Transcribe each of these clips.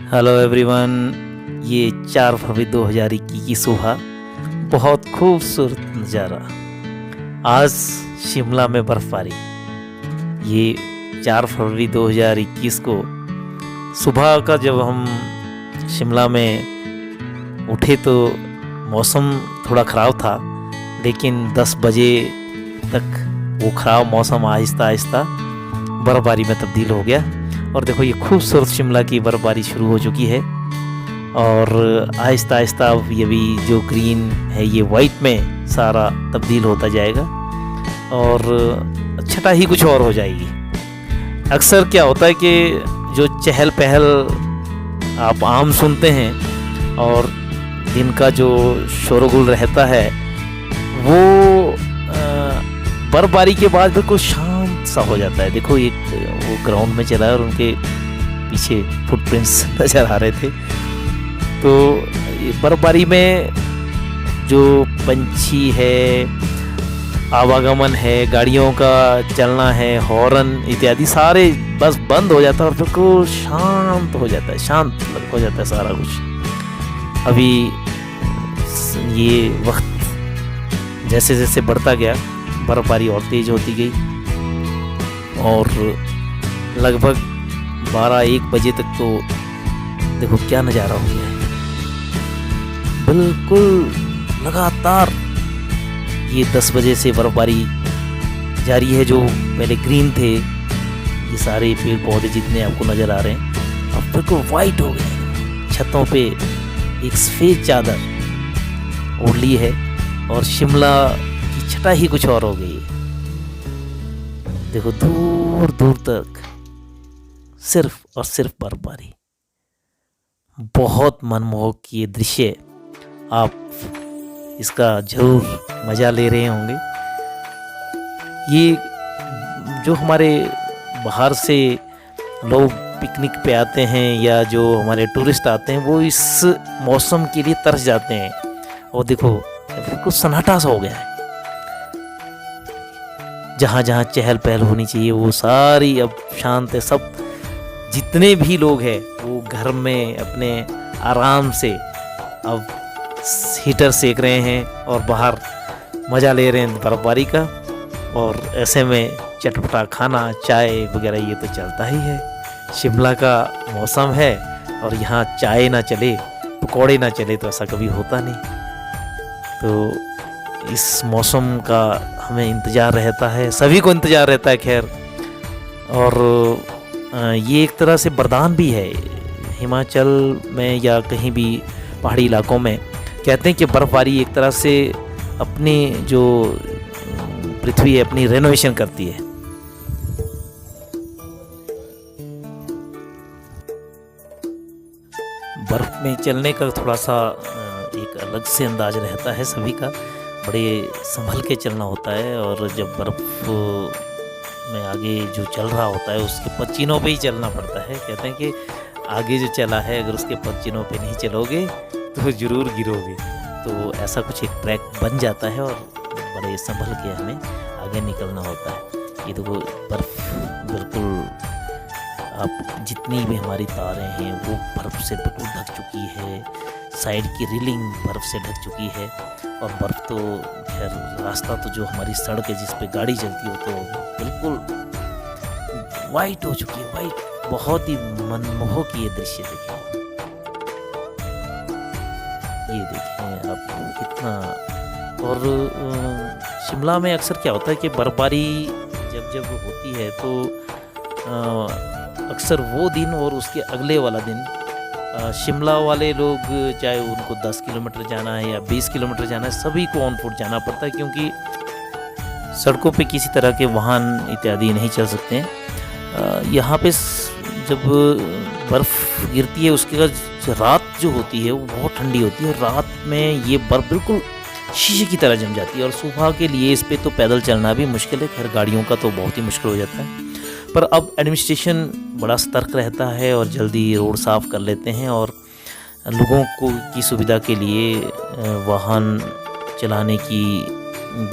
Hello everyone. ये 4 फरवरी 2021 की सुबह, बहुत खूबसूरत नज़ारा। आज शिमला में बर्फबारी। ये 4 फरवरी 2021 को सुबह का जब हम शिमला में उठे तो मौसम थोड़ा ख़राब था, लेकिन 10 बजे तक वो ख़राब मौसम आहिस्ता आहिस्ता बर्फबारी में तब्दील हो गया। और देखो ये खूबसूरत शिमला की बर्फबारी शुरू हो चुकी है और आहिस्ता आहिस्ता अब ये भी जो ग्रीन है ये वाइट में सारा तब्दील होता जाएगा और छटा ही कुछ और हो जाएगी। अक्सर क्या होता है कि जो चहल पहल आप आम सुनते हैं और दिन का जो शोरगुल रहता है वो बर्फबारी के बाद बिल्कुल शांत सा हो जाता है। देखो एक वो ग्राउंड में चला है और उनके पीछे फुटप्रिंट्स नज़र आ रहे थे। तो बर्फबारी में जो पंछी है, आवागमन है, गाड़ियों का चलना है, हॉर्न इत्यादि सारे बस बंद हो जाता है और बिल्कुल शांत हो जाता है, शांत हो जाता है सारा कुछ। अभी ये वक्त जैसे जैसे बढ़ता गया बर्फबारी और तेज़ होती गई और लगभग 12-1 बजे तक तो देखो क्या नज़ारा हो गया है। बिल्कुल लगातार ये 10 बजे से बर्फबारी जारी है। जो पहले ग्रीन थे ये सारे पेड़ पौधे जितने आपको नज़र आ रहे हैं अब बिल्कुल वाइट हो गए। छतों पे एक सफ़ेद चादर ओढ़ ली है और शिमला की छटा ही कुछ और हो गई है। देखो दूर दूर तक सिर्फ और सिर्फ बर्फबारी। बहुत मनमोहक ये दृश्य, आप इसका जरूर मज़ा ले रहे होंगे। ये जो हमारे बाहर से लोग पिकनिक पे आते हैं या जो हमारे टूरिस्ट आते हैं वो इस मौसम के लिए तरस जाते हैं। और देखो बिल्कुल सन्नाटा सा हो गया है। जहाँ जहाँ चहल पहल होनी चाहिए वो सारी अब शांत है। सब जितने भी लोग हैं वो घर में अपने आराम से अब हीटर सेक रहे हैं और बाहर मज़ा ले रहे हैं बर्फबारी का। और ऐसे में चटपटा खाना, चाय वगैरह ये तो चलता ही है। शिमला का मौसम है और यहाँ चाय ना चले, पकौड़े ना चले तो ऐसा कभी होता नहीं। तो इस मौसम का हमें इंतज़ार रहता है, सभी को इंतज़ार रहता है खैर। और ये एक तरह से वरदान भी है। हिमाचल में या कहीं भी पहाड़ी इलाकों में कहते हैं कि बर्फबारी एक तरह से अपनी जो पृथ्वी है अपनी रेनोवेशन करती है। बर्फ़ में चलने का थोड़ा सा एक अलग से अंदाज रहता है सभी का। बड़े संभल के चलना होता है और जब बर्फ़ में आगे जो चल रहा होता है उसके पदचिन्हों पे ही चलना पड़ता है। कहते हैं कि आगे जो चला है अगर उसके पदचिन्हों पे नहीं चलोगे तो ज़रूर गिरोगे। तो ऐसा कुछ एक ट्रैक बन जाता है और बड़े संभल के हमें आगे निकलना होता है। ये देखो बर्फ़ बिल्कुल अब जितनी भी हमारी तारें हैं वो बर्फ़ से बिल्कुल ढक चुकी है। साइड की रेलिंग बर्फ़ से ढक चुकी है और बर्फ़ तो खैर रास्ता तो जो हमारी सड़क है जिस पे गाड़ी चलती हो तो बिल्कुल वाइट हो चुकी है। वाइट बहुत ही मनमोहक ये दृश्य देखिए। ये देखें आप कितना। और शिमला में अक्सर क्या होता है कि बर्फबारी जब जब होती है तो अक्सर वो दिन और उसके अगले वाला दिन शिमला वाले लोग चाहे उनको 10 किलोमीटर जाना है या 20 किलोमीटर जाना है सभी को ऑन फुट जाना पड़ता है, क्योंकि सड़कों पे किसी तरह के वाहन इत्यादि नहीं चल सकते हैं। यहाँ पे जब बर्फ़ गिरती है उसके बाद रात जो होती है वो बहुत ठंडी होती है और रात में ये बर्फ़ बिल्कुल शीशे की तरह जम जाती है और सुबह के लिए इस पे तो पैदल चलना भी मुश्किल है। खैर गाड़ियों का तो बहुत ही मुश्किल हो जाता है। पर अब एडमिनिस्ट्रेशन बड़ा सतर्क रहता है और जल्दी रोड साफ़ कर लेते हैं और लोगों को की सुविधा के लिए वाहन चलाने की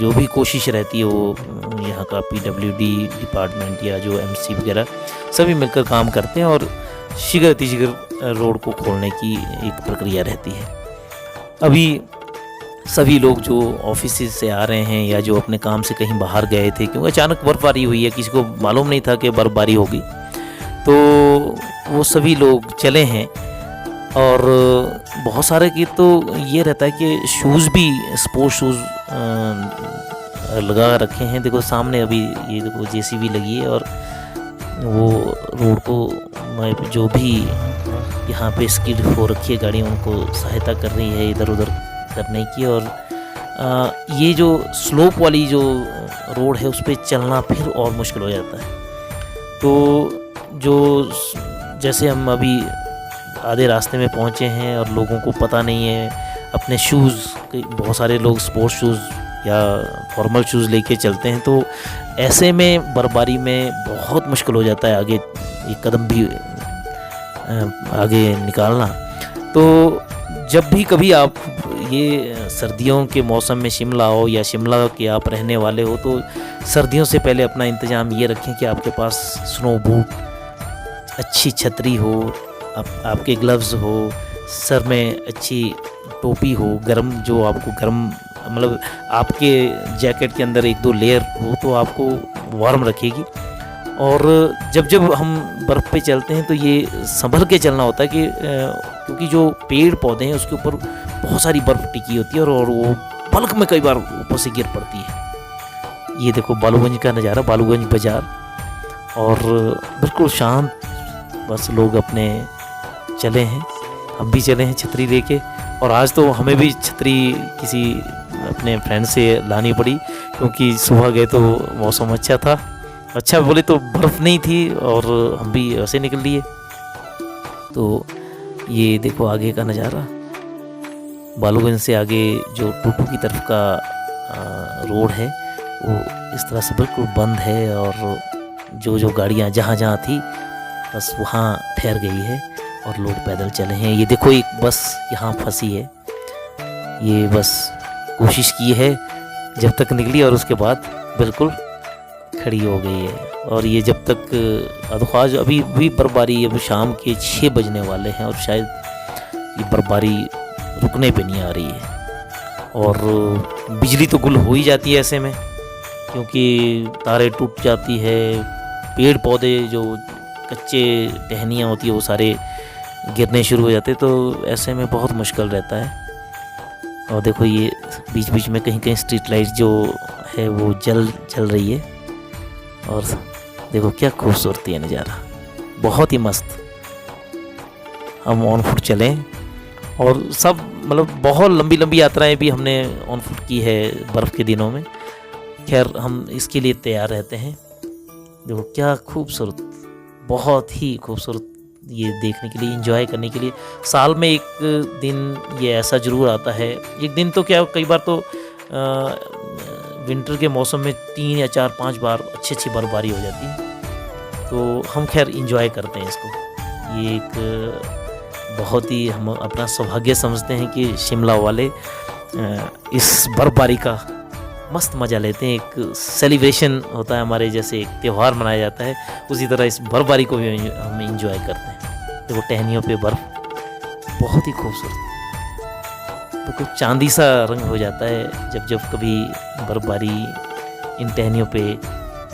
जो भी कोशिश रहती है वो यहाँ का PWD डिपार्टमेंट या जो MC वगैरह सभी मिलकर काम करते हैं और शीघ्र रोड को खोलने की एक प्रक्रिया रहती है। अभी सभी लोग जो ऑफिस से आ रहे हैं या जो अपने काम से कहीं बाहर गए थे, क्योंकि अचानक बर्फ़बारी हुई है, किसी को मालूम नहीं था कि बर्फ़बारी होगी, तो वो सभी लोग चले हैं। और बहुत सारे की तो ये रहता है कि शूज़ भी स्पोर्ट्स शूज़ लगा रखे हैं। देखो सामने अभी ये देखो जेसीबी लगी है और वो रोड को जो भी यहाँ पे स्किड हो रखी है गाड़ियाँ, उनको सहायता कर रही है इधर उधर करने की। और ये जो स्लोप वाली जो रोड है उस पर चलना फिर और मुश्किल हो जाता है। तो जो जैसे हम अभी आधे रास्ते में पहुँचे हैं और लोगों को पता नहीं है अपने शूज़, बहुत सारे लोग स्पोर्ट्स शूज़ या फॉर्मल शूज़ लेके चलते हैं, तो ऐसे में बर्फबारी में बहुत मुश्किल हो जाता है आगे एक कदम भी आगे निकालना। तो जब भी कभी आप ये सर्दियों के मौसम में शिमला हो या शिमला के आप रहने वाले हो, तो सर्दियों से पहले अपना इंतज़ाम ये रखें कि आपके पास स्नो बूट, अच्छी छतरी हो, आपके ग्लव्स हो, सर में अच्छी टोपी हो, गर्म जो आपको गर्म मतलब आपके जैकेट के अंदर 1-2 लेयर हो तो आपको वार्म रखेगी। और जब जब हम बर्फ़ पे चलते हैं तो ये संभल के चलना होता है कि क्योंकि जो पेड़ पौधे हैं उसके ऊपर बहुत सारी बर्फ़ टिकी होती है और वो बल्क में कई बार ऊपर से गिर पड़ती है। ये देखो बालूगंज का नज़ारा, बालूगंज बाज़ार, और बिल्कुल शांत, बस लोग अपने चले हैं, हम भी चले हैं छतरी लेके। और आज तो हमें भी छतरी किसी अपने फ्रेंड से लानी पड़ी, क्योंकि सुबह गए तो मौसम अच्छा था, अच्छा बोले तो बर्फ़ नहीं थी और हम भी ऐसे निकल लिए। तो ये देखो आगे का नज़ारा, बालूगंज से आगे जो टूटू की तरफ का रोड है वो इस तरह से बिल्कुल बंद है, और जो गाड़ियाँ जहाँ जहाँ थी बस वहाँ ठहर गई है और लोग पैदल चले हैं। ये देखो एक बस यहाँ फंसी है, ये बस कोशिश की है जब तक निकली और उसके बाद बिल्कुल खड़ी हो गई है। और ये जब तक अदख्वाज अभी भी बर्फबारी, अब शाम के 6 बजने वाले हैं और शायद ये बर्फबारी रुकने पे नहीं आ रही है। और बिजली तो गुल हो ही जाती है ऐसे में, क्योंकि तारे टूट जाती है, पेड़ पौधे जो कच्चे टहनियाँ होती है वो सारे गिरने शुरू हो जाते, तो ऐसे में बहुत मुश्किल रहता है। और देखो ये बीच बीच में कहीं कहीं स्ट्रीट लाइट जो है वो जल रही है, और देखो क्या खूबसूरती है नज़ारा, बहुत ही मस्त। हम ऑन फुट चलें, और सब मतलब बहुत लंबी लंबी यात्राएं भी हमने ऑन फुट की है बर्फ़ के दिनों में। खैर हम इसके लिए तैयार रहते हैं। देखो क्या खूबसूरत, बहुत ही खूबसूरत, ये देखने के लिए, एंजॉय करने के लिए साल में एक दिन ये ऐसा ज़रूर आता है। एक दिन तो क्या, कई बार तो विंटर के मौसम में 3 या 4-5 बार अच्छी बर्फबारी हो जाती है। तो हम खैर एंजॉय करते हैं इसको। ये एक बहुत ही हम अपना सौभाग्य समझते हैं कि शिमला वाले इस बर्फबारी का मस्त मज़ा लेते हैं। एक सेलिब्रेशन होता है हमारे, जैसे एक त्यौहार मनाया जाता है, उसी तरह इस बर्फबारी को भी हम एंजॉय करते हैं। देखो टहनियों पे बर्फ़, बहुत ही खूबसूरत, तो कुछ चांदी सा रंग हो जाता है जब जब कभी बर्फबारी इन टहनियों पे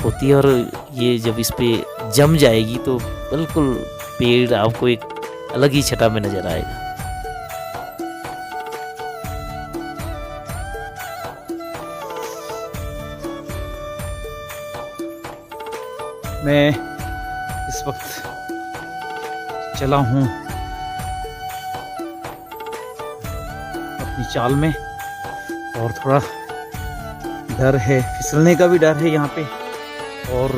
होती है। और ये जब इस पे जम जाएगी तो बिल्कुल पेड़ आपको एक अलग ही छटा में नज़र आएगा। मैं इस वक्त चला हूँ अपनी चाल में, और थोड़ा डर है, फिसलने का भी डर है यहाँ पे, और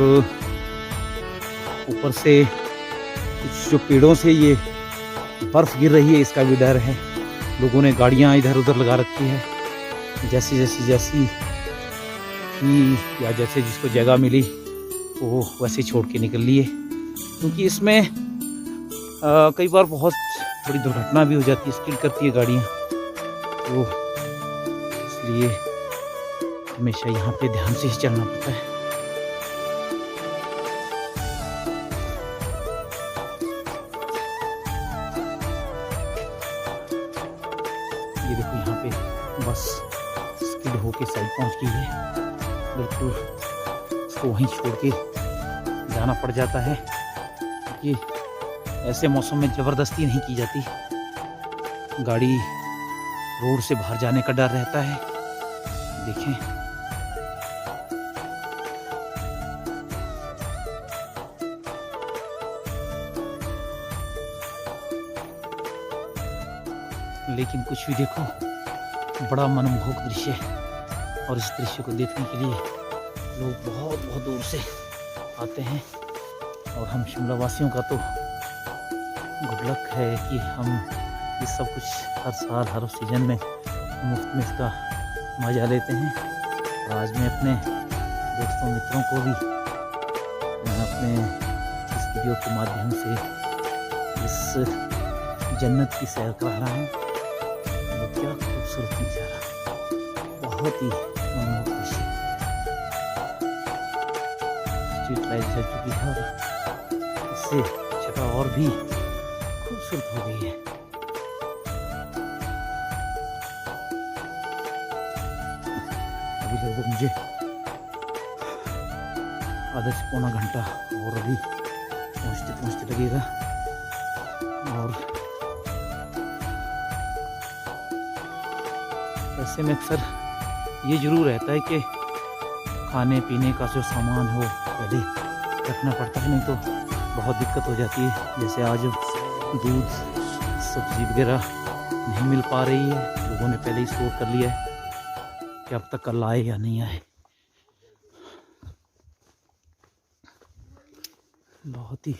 ऊपर से कुछ जो पेड़ों से ये बर्फ़ गिर रही है इसका भी डर है। लोगों ने गाड़ियाँ इधर उधर लगा रखी है, जैसी या जैसे जिसको जगह मिली वो वैसे छोड़ के निकल लिए, क्योंकि इसमें कई बार बहुत बड़ी दुर्घटना भी हो जाती है, स्किड करती है गाड़ियाँ, तो इसलिए हमेशा यहाँ पे ध्यान से ही चलना पड़ता है। ये देखो यहाँ पे बस स्किड होके साइड पहुँच गई है, बिल्कुल इसको वहीं छोड़ के जाना पड़ जाता है क्योंकि ऐसे मौसम में ज़बरदस्ती नहीं की जाती, गाड़ी रोड से बाहर जाने का डर रहता है। देखें लेकिन कुछ भी देखो, बड़ा मनमोहक दृश्य है और इस दृश्य को देखने के लिए लोग बहुत बहुत दूर से आते हैं। और हम शिमला वासियों का तो गुड लक है कि हम ये सब कुछ हर साल हर सीज़न में मुफ्त में इसका मज़ा लेते हैं। और आज मैं अपने दोस्तों मित्रों को भी अपने इस वीडियो के माध्यम से इस जन्नत की सैर करा रहा हूँ। क्या खूबसूरत नज़ारा, बहुत ही मनमोहक दृश्य। स्ट्रीट लाइट जल चुकी है और इससे जगह और भी खूबसूरत हो गई है। अभी लगभग मुझे आधा से पौना घंटा और अभी पहुँचते पहुँचते लगेगा। और ऐसे में अक्सर ये ज़रूर रहता है कि खाने पीने का जो सामान हो पहले रखना पड़ता है, नहीं तो बहुत दिक्कत हो जाती है। जैसे आज दूध सब्ज़ी वगैरह नहीं मिल पा रही है, लोगों ने पहले ही स्टोर कर लिया है कि अब तक कल आए या नहीं आए। बहुत ही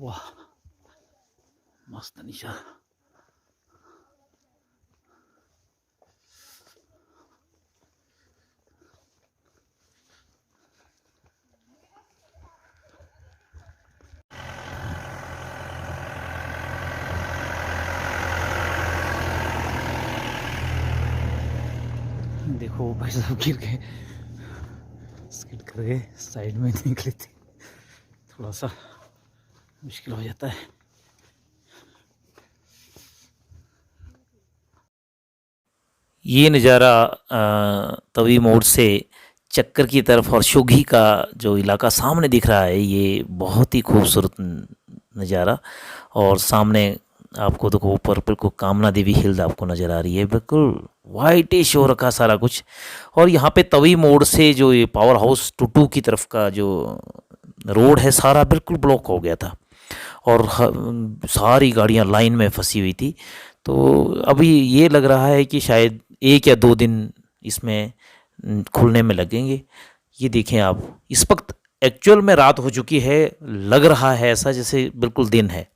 वाह, मस्त नज़ारा। देखो भाई साहब गिर गए, स्किड कर गए, साइड में निकले थे, थोड़ा सा मुश्किल हो जाता है। ये नज़ारा तवी मोड़ से चक्कर की तरफ और शुगी का जो इलाका सामने दिख रहा है, ये बहुत ही खूबसूरत नज़ारा। और सामने आपको देखो ऊपर बिल्कुल कामना देवी हिल आपको नज़र आ रही है, बिल्कुल वाइटिश हो रखा सारा कुछ। और यहाँ पे तवी मोड़ से जो ये पावर हाउस टूटू की तरफ का जो रोड है सारा बिल्कुल ब्लॉक हो गया था और सारी गाड़ियाँ लाइन में फंसी हुई थी। तो अभी ये लग रहा है कि शायद 1 या 2 दिन इसमें खुलने में लगेंगे। ये देखें आप, इस वक्त एक्चुअल में रात हो चुकी है, लग रहा है ऐसा जैसे बिल्कुल दिन है।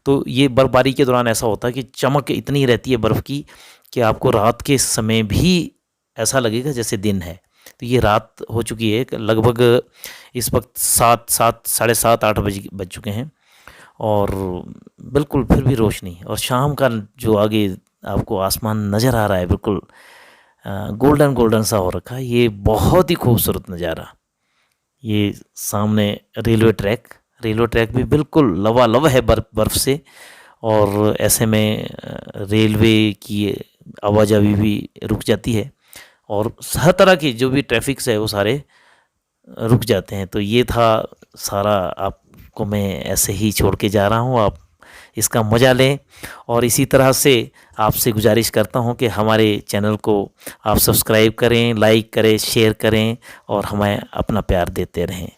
तो ये बर्फबारी के दौरान ऐसा होता है कि चमक इतनी रहती है बर्फ़ की कि आपको रात के समय भी ऐसा लगेगा जैसे दिन है। तो ये रात हो चुकी है, लगभग इस वक्त 7 साढ़े 8 बज चुके हैं और बिल्कुल फिर भी रोशनी। और शाम का जो आगे आपको आसमान नज़र आ रहा है बिल्कुल गोल्डन गोल्डन सा हो रखा है। ये बहुत ही खूबसूरत नज़ारा। ये सामने रेलवे ट्रैक भी बिल्कुल लबालब है बर्फ़ से। और ऐसे में रेलवे की आवाजाही भी रुक जाती है और हर तरह की जो भी ट्रैफिक्स है वो सारे रुक जाते हैं। तो ये था सारा, आपको मैं ऐसे ही छोड़ के जा रहा हूँ, आप इसका मज़ा लें। और इसी तरह से आपसे गुजारिश करता हूँ कि हमारे चैनल को आप सब्सक्राइब करें, लाइक करें, शेयर करें और हमें अपना प्यार देते रहें।